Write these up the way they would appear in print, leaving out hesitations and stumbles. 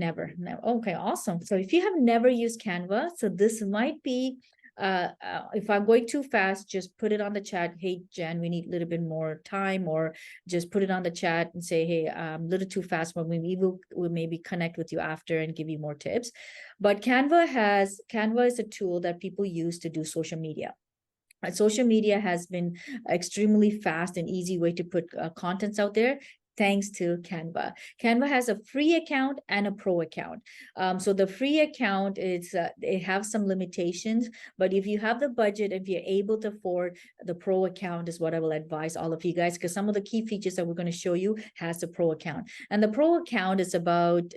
Never. Okay, awesome. So if you have never used Canva, so this might be, if I'm going too fast, just put it on the chat. Hey, Jen, we need a little bit more time, or just put it on the chat and say, hey, I'm a little too fast, but we'll maybe connect with you after and give you more tips. But Canva is a tool that people use to do social media. Social media has been extremely fast and easy way to put contents out there, thanks to Canva. Canva has a free account and a pro account. So the free account is, it has some limitations, but if you have the budget, if you're able to afford, the pro account is what I will advise all of you guys, because some of the key features that we're going to show you has the pro account. And the pro account is about,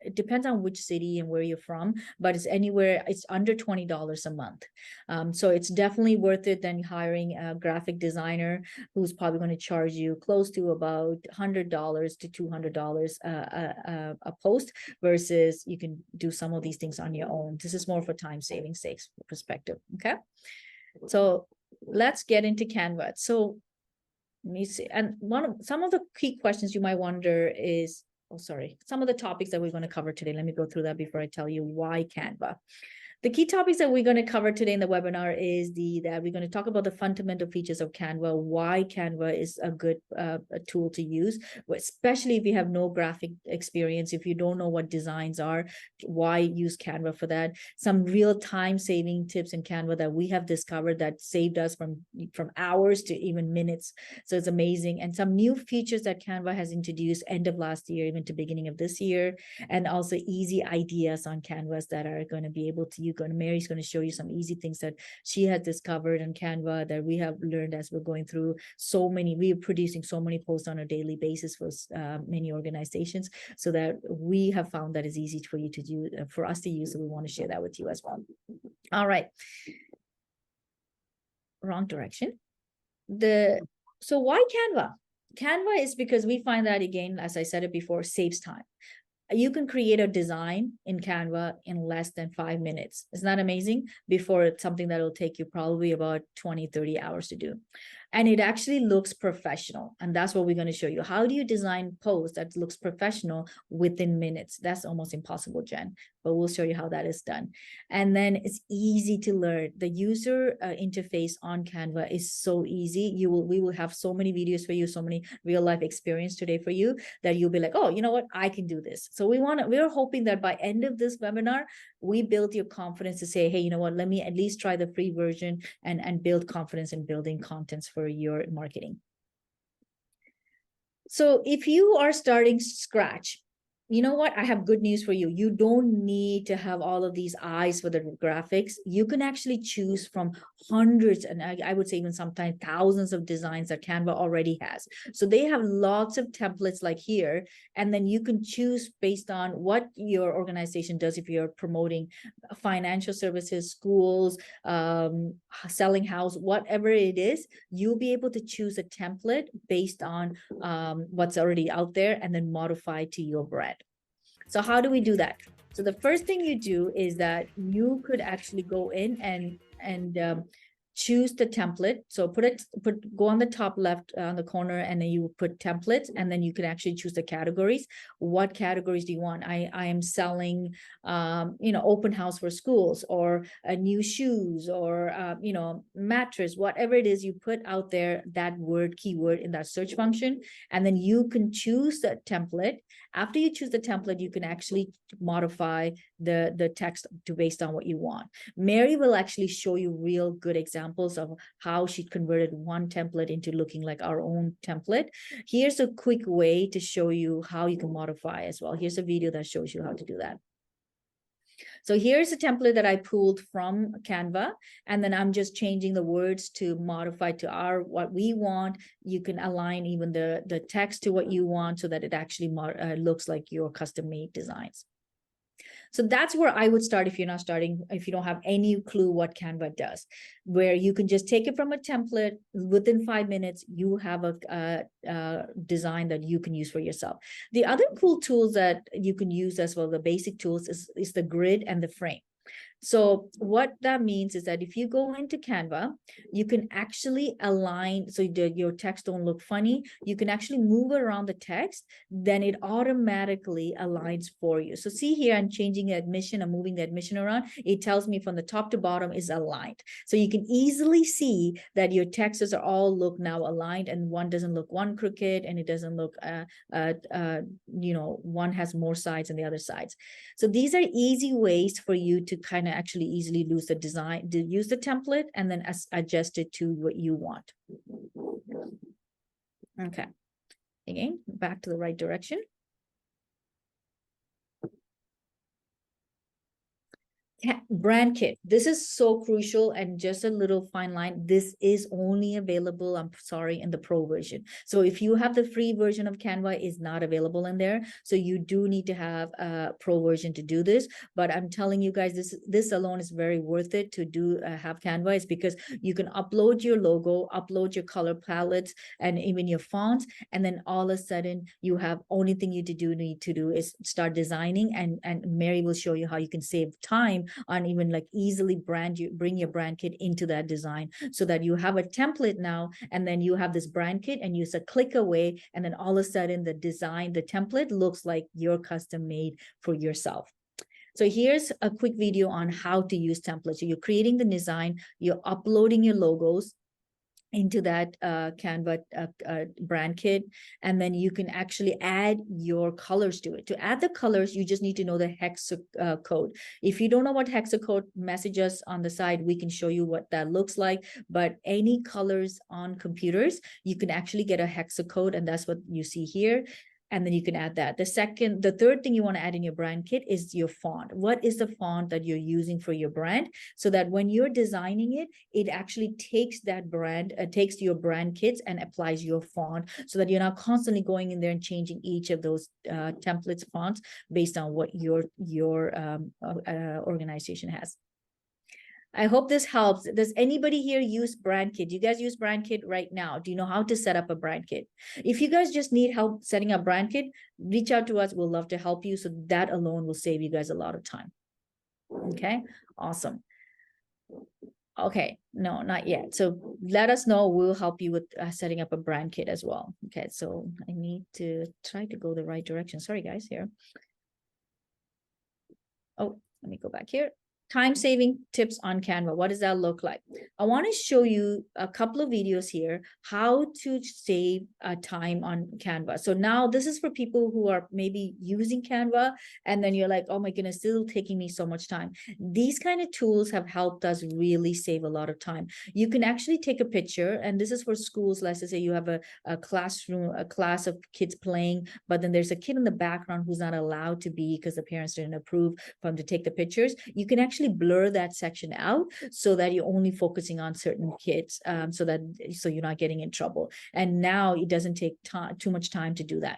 it depends on which city and where you're from, but it's anywhere, it's under $20 a month. So it's definitely worth it than hiring a graphic designer who's probably going to charge you close to about $100 to $200 a post, versus you can do some of these things on your own. This is more for time saving sake perspective. Okay, so let's get into Canva. So let me see. And some of the key questions you might wonder is, some of the topics that we're going to cover today. Let me go through that before I tell you why Canva. The key topics that we're going to cover today in the webinar is that we're going to talk about the fundamental features of Canva, why Canva is a good a tool to use, especially if you have no graphic experience, if you don't know what designs are, why use Canva for that. Some real time saving tips in Canva that we have discovered that saved us from hours to even minutes. So it's amazing. And some new features that Canva has introduced end of last year, even to beginning of this year, and also easy ideas on Canvas that are going to be able to Mary's going to show you some easy things that she has discovered on Canva that we have learned as we're going through we are producing so many posts on a daily basis for many organizations, so that we have found that it's easy for you to do, for us to use. So we want to share that with you as well. All right. Wrong direction. So why Canva? Canva is because we find that, again, as I said it before, saves time. You can create a design in Canva in less than 5 minutes. Isn't that amazing? Before it's something that will take you probably about 20, 30 hours to do. And it actually looks professional. And that's what we're going to show you. How do you design posts that looks professional within minutes? That's almost impossible, Jen, but we'll show you how that is done. And then it's easy to learn. The user interface on Canva is so easy. We will have so many videos for you, so many real life experience today for you, that you'll be like, oh, you know what? I can do this. So we're hoping that by end of this webinar, we build your confidence to say, hey, you know what, let me at least try the free version and build confidence in building contents for your marketing. So if you are starting scratch, you know what? I have good news for you. You don't need to have all of these eyes for the graphics. You can actually choose from hundreds, and I would say even sometimes thousands of designs that Canva already has. So they have lots of templates like here, and then you can choose based on what your organization does. If you're promoting financial services, schools, selling house, whatever it is, you'll be able to choose a template based on what's already out there and then modify to your brand. So how do we do that? So the first thing you do is that you could actually go in and choose the template. So go on the top left on the corner, and then you put templates, and then you can actually choose the categories. What categories do you want? I am selling, open house for schools, or new shoes, or mattress, whatever it is. You put out there that keyword in that search function, and then you can choose the template. After you choose the template, you can actually modify the text to based on what you want. Mary will actually show you real good examples of how she converted one template into looking like our own template. Here's a quick way to show you how you can modify as well. Here's a video that shows you how to do that. So here's a template that I pulled from Canva, and then I'm just changing the words to modify to what we want. You can align even the text to what you want, so that it actually looks like your custom-made designs. So that's where I would start if you're not starting, if you don't have any clue what Canva does, where you can just take it from a template. Within 5 minutes, you have a design that you can use for yourself. The other cool tools that you can use as well, the basic tools, is the grid and the frame. So what that means is that if you go into Canva, you can actually align so your text don't look funny. You can actually move around the text, then it automatically aligns for you. So see here, I'm changing the admission, I'm moving the admission around. It tells me from the top to bottom is aligned. So you can easily see that your texts are all look now aligned, and one doesn't look one crooked, and it doesn't look, one has more sides than the other sides. So these are easy ways for you to kind of actually easily use the design, to use the template and then adjust it to what you want. Okay. Again, back to the right direction. Brand kit. This is so crucial, and just a little fine line. This is only available, I'm sorry, in the pro version. So if you have the free version of Canva, is not available in there. So you do need to have a pro version to do this. But I'm telling you guys, this alone is very worth it to do have Canva. Is because you can upload your logo, upload your color palettes, and even your fonts, and then all of a sudden you have only thing you need to do is start designing, and Mary will show you how you can save time on even like easily bring your brand kit into that design, so that you have a template now, and then you have this brand kit, and you just click away, and then all of a sudden the design, the template looks like you're custom made for yourself. So here's a quick video on how to use templates. So you're creating the design, you're uploading your logos into that Canva brand kit, and then you can actually add your colors to it. To add the colors, you just need to know the hex code. If you don't know what hex code, message us on the side. We can show you what that looks like. But any colors on computers, you can actually get a hex code, and that's what you see here. And then you can add that. The third thing you want to add in your brand kit is your font. What is the font that you're using for your brand? So that when you're designing it, it actually takes that brand, takes your brand kits and applies your font, so that you're not constantly going in there and changing each of those templates fonts based on what your organization has. I hope this helps. Does anybody here use brand kit? Do you guys use brand kit right now? Do you know how to set up a brand kit? If you guys just need help setting up brand kit, reach out to us. We'll love to help you. So that alone will save you guys a lot of time. Okay, awesome. Okay, no, not yet. So let us know. We'll help you with setting up a brand kit as well. Okay, so I need to try to go the right direction. Sorry, guys, here. Oh, let me go back here. Time-saving tips on Canva. What does that look like? I want to show you a couple of videos here, how to save time on Canva. So now this is for people who are maybe using Canva, and then you're like, oh my goodness, still taking me so much time. These kind of tools have helped us really save a lot of time. You can actually take a picture, and this is for schools. Let's say you have a classroom, a class of kids playing, but then there's a kid in the background who's not allowed to be because the parents didn't approve for him to take the pictures. You can actually blur that section out so that you're only focusing on certain kids, so you're not getting in trouble. And now it doesn't take too much time to do that.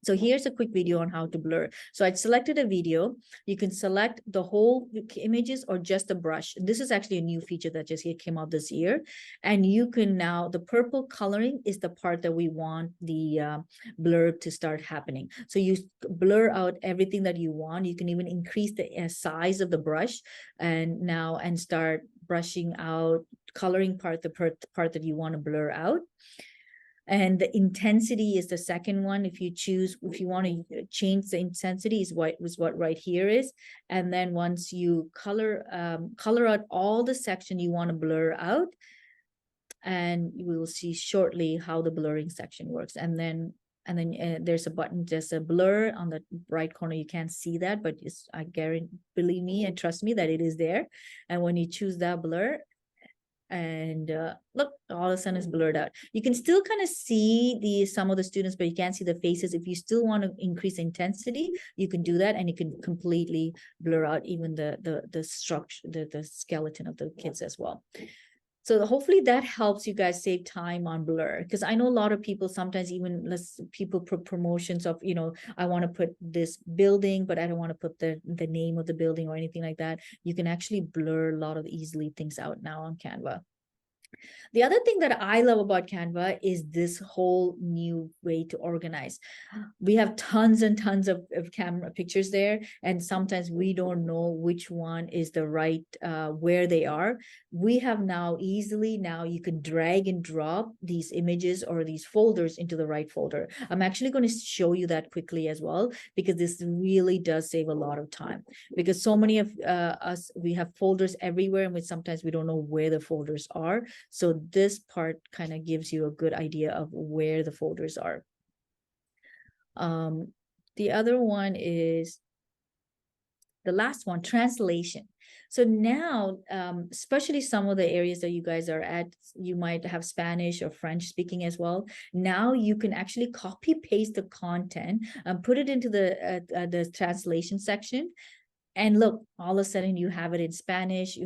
So here's a quick video on how to blur. So I selected a video. You can select the whole images or just a brush. This is actually a new feature that just came out this year. And you can now, the purple coloring is the part that we want the blur to start happening. So you blur out everything that you want. You can even increase the size of the brush and start brushing out, coloring part, the part that you want to blur out. And the intensity is the second one. If you want to change the intensity, is what right here is. And then once you color out all the section you want to blur out, and we will see shortly how the blurring section works. And then there's a button, just a blur on the right corner. You can't see that, but I guarantee, believe me and trust me that it is there. And when you choose that blur, and look, all of a sudden it's blurred out. You can still kind of see some of the students, but you can't see the faces. If you still want to increase intensity, you can do that, and you can completely blur out even the structure, the skeleton of the kids as well. So hopefully that helps you guys save time on blur, because I know a lot of people sometimes even people put promotions of, I want to put this building, but I don't want to put the name of the building or anything like that. You can actually blur a lot of easily things out now on Canva. The other thing that I love about Canva is this whole new way to organize. We have tons and tons of camera pictures there, and sometimes we don't know which one is the right where they are. We have now easily, now you can drag and drop these images or these folders into the right folder. I'm actually going to show you that quickly as well, because this really does save a lot of time, because so many of us, we have folders everywhere, and sometimes we don't know where the folders are. So this part kind of gives you a good idea of where the folders are. The other one is the last one, translation. So now, especially some of the areas that you guys are at, you might have Spanish or French speaking as well. Now you can actually copy paste the content and put it into the translation section. And look, all of a sudden you have it in Spanish, you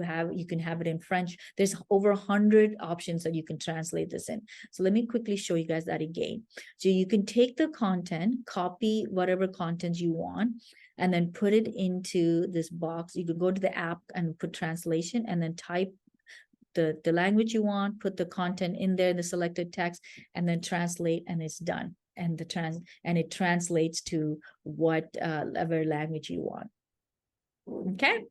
can have it in French. There's over 100 options that you can translate this in. So let me quickly show you guys that again. So you can take the content, copy whatever content you want, and then put it into this box. You can go to the app and put translation, and then type the language you want, put the content in there, the selected text, and then translate, and it's done. And it translates to whatever language you want. Okay,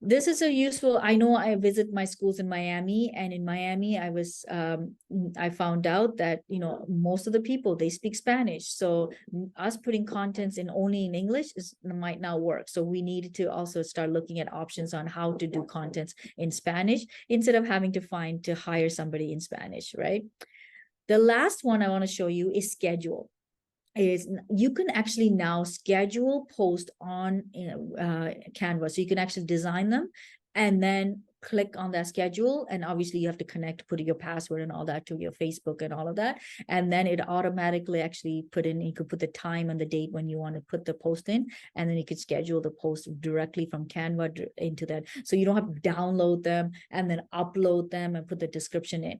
this is a useful. I know I visit my schools in Miami, and in Miami I found out that most of the people, they speak Spanish, so us putting contents in only in English might not work. So we needed to also start looking at options on how to do contents in Spanish instead of having to hire somebody in Spanish, right? The last one I want to show you is schedule. Is you can actually now schedule posts on Canva. So you can actually design them and then click on that schedule, and obviously you have to put your password and all that to your Facebook and all of that, and then it automatically actually you could put the time and the date when you want to put the post in, and then you could schedule the post directly from Canva into that, so you don't have to download them and then upload them and put the description in.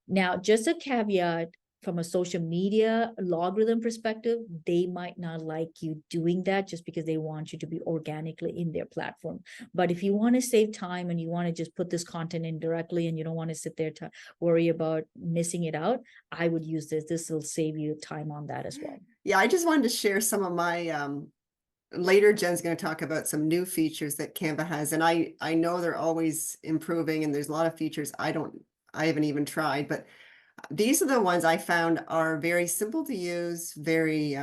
Now, just a caveat, from a social media algorithm perspective, they might not like you doing that just because they want you to be organically in their platform. But if you want to save time and you want to just put this content in directly and you don't want to sit there to worry about missing it out, I would use this. This will save you time on that as well. Yeah, I just wanted to share some of my later Jen's going to talk about some new features that Canva has, and I know they're always improving, and there's a lot of features I haven't even tried, but these are the ones I found are very simple to use, very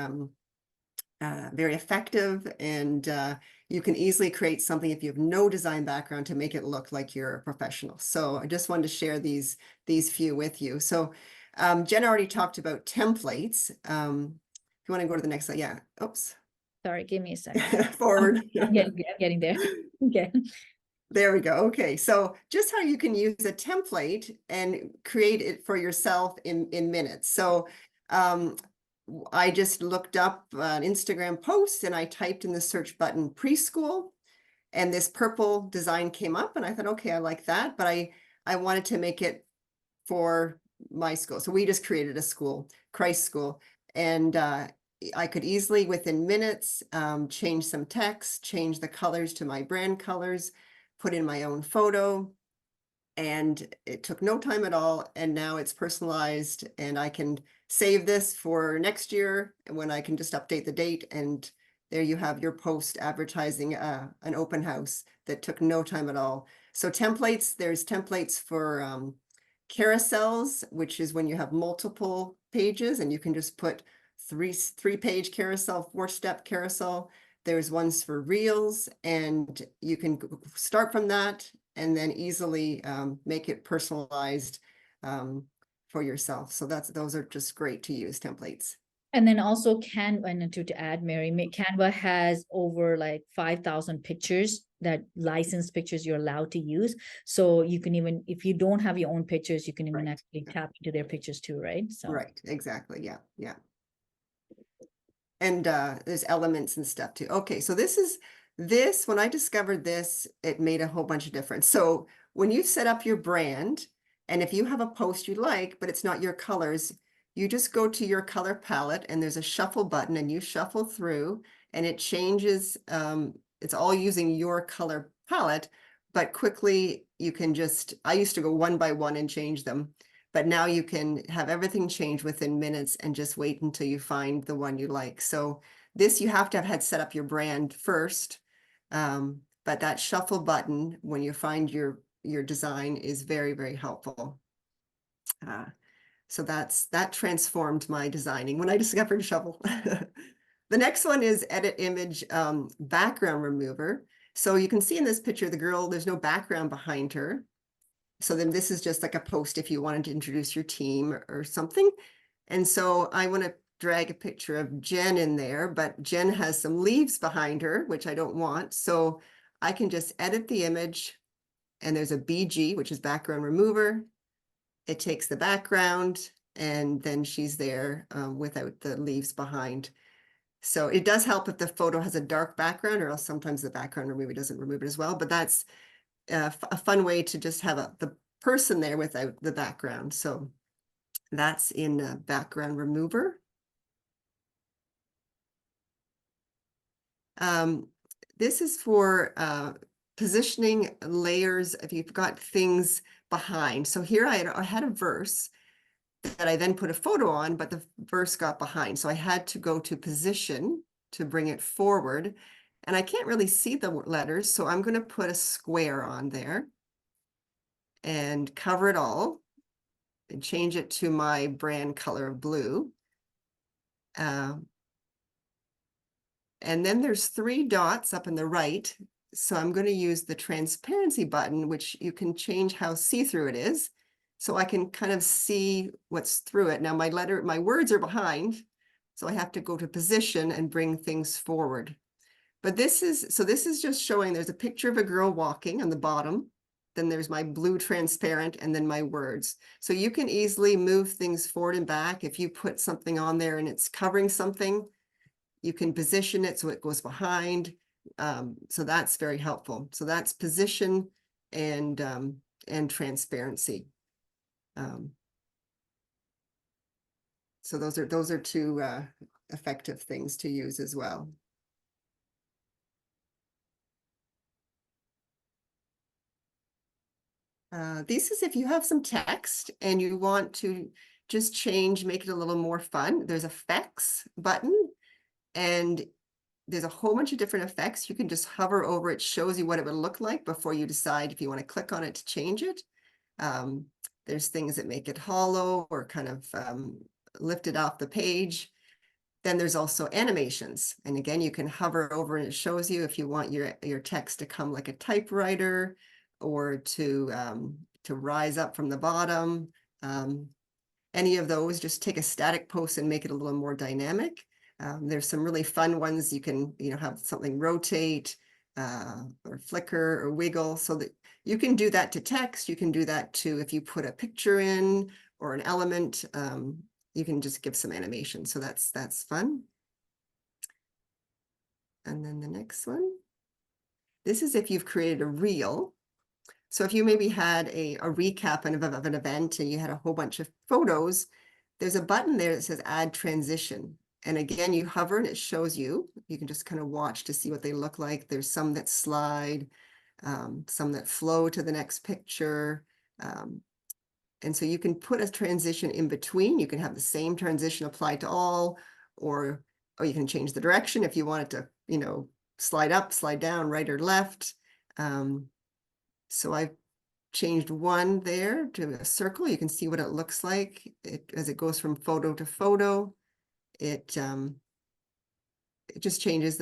effective, and you can easily create something if you have no design background to make it look like you're a professional. So I just wanted to share these few with you. So Jen already talked about templates. If you want to go to the next slide, yeah. Oops. Sorry, give me a second. Forward. I'm getting there. Okay. There we go. Okay, so just how you can use a template and create it for yourself in minutes. So I just looked up an Instagram post and I typed in the search button preschool, and this purple design came up, and I thought, okay, I like that, but I wanted to make it for my school. So we just created a school, Christ School, and I could easily within minutes change some text, change the colors to my brand colors, put in my own photo, and it took no time at all. And now it's personalized, and I can save this for next year when I can just update the date, and there you have your post advertising an open house that took no time at all. So templates, there's templates for carousels, which is when you have multiple pages and you can just put three-page carousel, 4-step carousel. There's ones for reels, and you can start from that and then easily make it personalized for yourself. So those are just great to use, templates. And then also Canva, and to add, Mary, Canva has over like 5,000 pictures, that licensed pictures you're allowed to use. So you can even, if you don't have your own pictures, you can even actually tap into their pictures too, right? So right, exactly, yeah, yeah. And there's elements and stuff too. Okay, so when I discovered this, it made a whole bunch of difference. So when you set up your brand, and if you have a post you like, but it's not your colors, you just go to your color palette and there's a shuffle button, and you shuffle through and it changes. It's all using your color palette, but quickly you can just, I used to go one by one and change them, but now you can have everything change within minutes and just wait until you find the one you like. So this, you have to have had set up your brand first. But that shuffle button, when you find your design, is very, very helpful. So that transformed my designing when I discovered shuffle. The next one is edit image background remover. So you can see in this picture, the girl, there's no background behind her. So then this is just like a post if you wanted to introduce your team or something. And so I want to drag a picture of Jen in there, but Jen has some leaves behind her, which I don't want. So I can just edit the image, and there's a BG, which is background remover. It takes the background, and then she's there without the leaves behind. So it does help if the photo has a dark background, or else sometimes the background remover doesn't remove it as well. But that's a fun way to just have the person there without the background. So that's in background remover. This is for positioning layers if you've got things behind. So here I had a verse that I then put a photo on, but the verse got behind. So I had to go to position to bring it forward. And I can't really see the letters, so I'm going to put a square on there and cover it all and change it to my brand color of blue. And then there's 3 dots up in the right. So I'm going to use the transparency button, which you can change how see-through it is. So I can kind of see what's through it. Now my words are behind, so I have to go to position and bring things forward. But this is just showing there's a picture of a girl walking on the bottom. Then there's my blue transparent, and then my words. So you can easily move things forward and back. If you put something on there and it's covering something, you can position it so it goes behind. So that's very helpful. So that's position and transparency. So those are 2 effective things to use as well. This is if you have some text and you want to just make it a little more fun. There's effects button, and there's a whole bunch of different effects. You can just hover over it, shows you what it would look like before you decide if you want to click on it to change it. There's things that make it hollow or kind of lifted off the page. Then there's also animations. And again, you can hover over and it shows you if you want your text to come like a typewriter or to rise up from the bottom. Any of those, just take a static post and make it a little more dynamic. There's some really fun ones. You can, have something rotate or flicker or wiggle, so that you can do that to text. You can do that to, if you put a picture in or an element, you can just give some animation. So that's fun. And then the next one. This is if you've created a reel. So if you maybe had a recap of an event and you had a whole bunch of photos, there's a button there that says add transition. And again, you hover and it shows you. You can just kind of watch to see what they look like. There's some that slide, some that flow to the next picture. And so you can put a transition in between. You can have the same transition applied to all, or you can change the direction if you want it to, slide up, slide down, right or left. So I've changed one there to a circle. You can see what it looks like as it goes from photo to photo. It just changes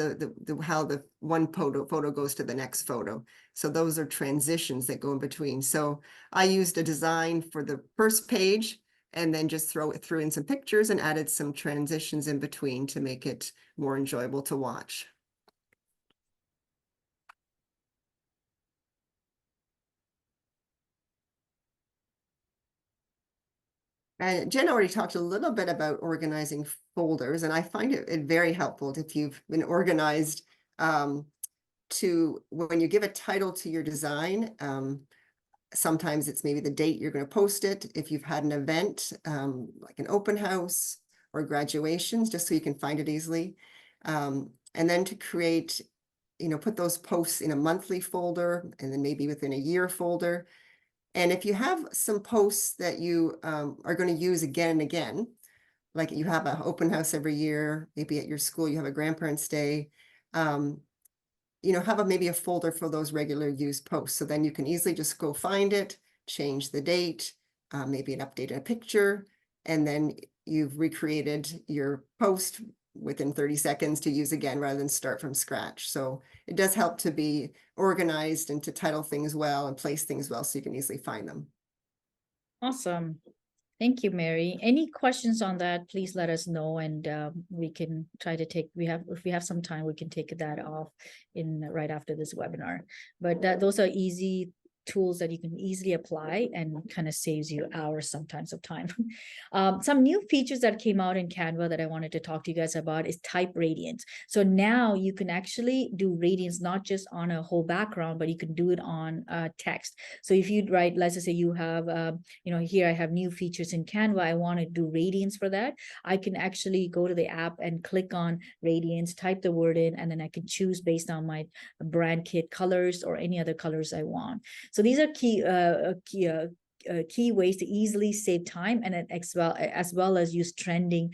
how the one photo goes to the next photo. So those are transitions that go in between. So I used a design for the first page and then just threw in some pictures and added some transitions in between to make it more enjoyable to watch. Jen already talked a little bit about organizing folders, and I find it very helpful if you've been organized to when you give a title to your design. Sometimes it's maybe the date you're going to post it. If you've had an event like an open house or graduations, just so you can find it easily. And then to create put those posts in a monthly folder and then maybe within a year folder. And if you have some posts that you are going to use again and again, like you have an open house every year, maybe at your school you have a grandparents' day, um, have maybe a folder for those regular used posts. So then you can easily just go find it, change the date, maybe an update in a picture, and then you've recreated your post within 30 seconds to use again rather than start from scratch. So it does help to be organized and to title things well and place things well so you can easily find them. Awesome. Thank you, Mary. Any questions on that, please let us know, and we can try to take, if we have some time, we can take that off in right after this webinar. But those are easy tools that you can easily apply and kind of saves you hours sometimes of time. Some new features that came out in Canva that I wanted to talk to you guys about is type radiance. So now you can actually do radiance not just on a whole background, but you can do it on text. So if you write, let's just say you have, here I have new features in Canva, I want to do radiance for that. I can actually go to the app and click on radiance, type the word in, and then I can choose based on my brand kit colors or any other colors I want. So these are key ways to easily save time, and as well as use trending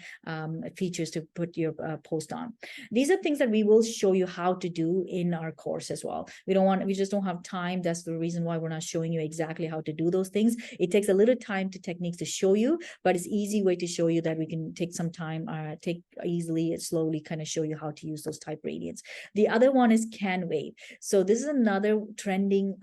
features to put your post on. These are things that we will show you how to do in our course as well. We just don't have time. That's the reason why we're not showing you exactly how to do those things. It takes a little time to techniques to show you, but it's easy way to show you that we can take some time, take easily, slowly kind of show you how to use those type radiance. The other one is Canva. So this is another trending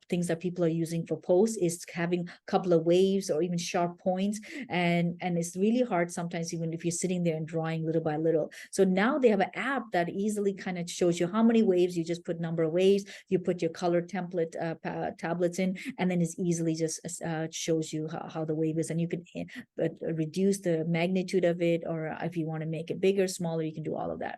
things that people are using for posts, is having a couple of waves or even sharp points, and it's really hard sometimes even if you're sitting there and drawing little by little. So now they have an app that easily kind of shows you how many waves. You just put number of waves, you put your color template tablets in, and then it's easily just shows you how the wave is, and you can reduce the magnitude of it, or if you want to make it bigger, smaller, you can do all of that.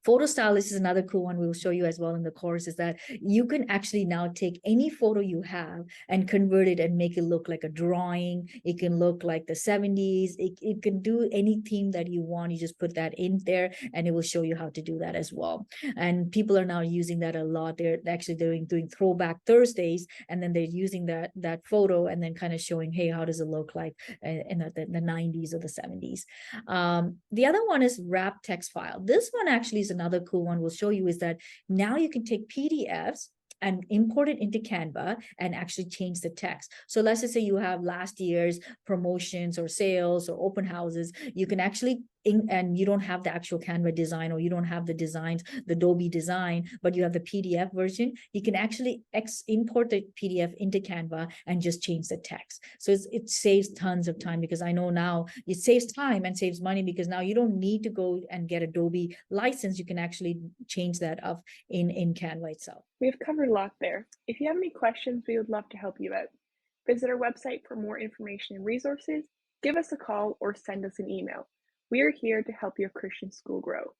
Photo stylist is another cool one we will show you as well in the course, is that you can actually now take any photo you have and convert it and make it look like a drawing. It can look like the 70s. It can do any theme that you want. You just put that in there and it will show you how to do that as well. And people are now using that a lot. They're actually doing throwback Thursdays, and then they're using that photo and then kind of showing, hey, how does it look like in the 90s or the 70s. The other one is wrap text file. This one actually is another cool one we'll show you, is that now you can take PDFs and import it into Canva and actually change the text. So let's just say you have last year's promotions or sales or open houses, you can actually and you don't have the actual Canva design, or you don't have the designs, the Adobe design, but you have the PDF version, you can actually import the PDF into Canva and just change the text. So it saves tons of time, because I know now it saves time and saves money, because now you don't need to go and get Adobe license. You can actually change that up in Canva itself. We have covered a lot there. If you have any questions, we would love to help you out. Visit our website for more information and resources, give us a call, or send us an email. We are here to help your Christian school grow.